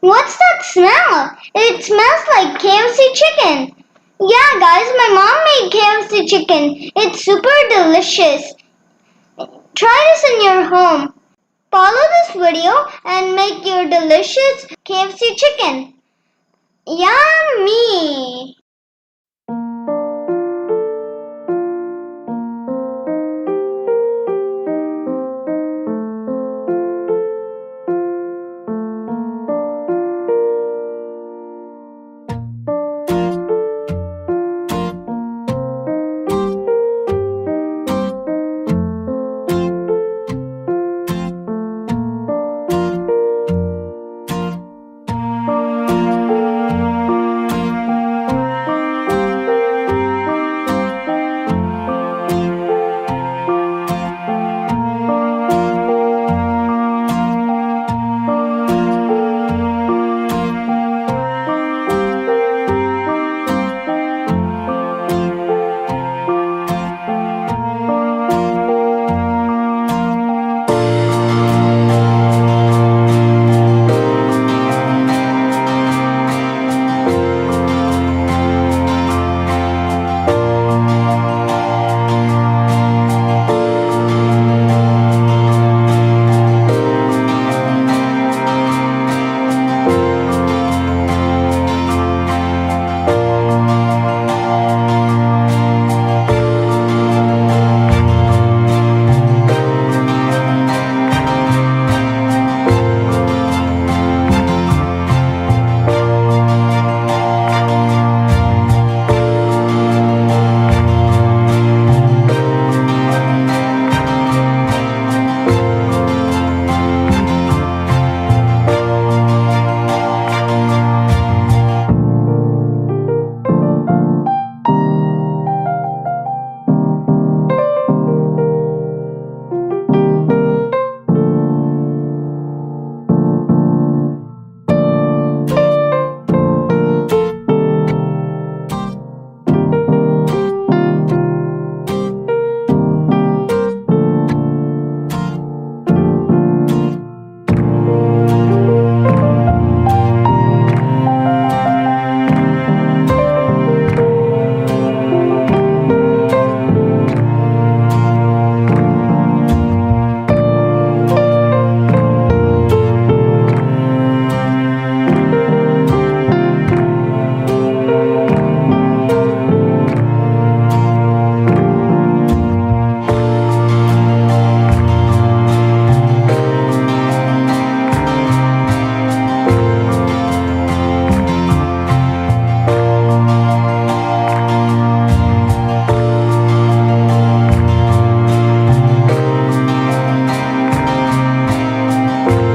What's that smell? It smells like KFC chicken. Yeah, guys, my mom made KFC chicken. It's super delicious. Try this in your home. Follow this video and make your delicious KFC chicken. Yummy!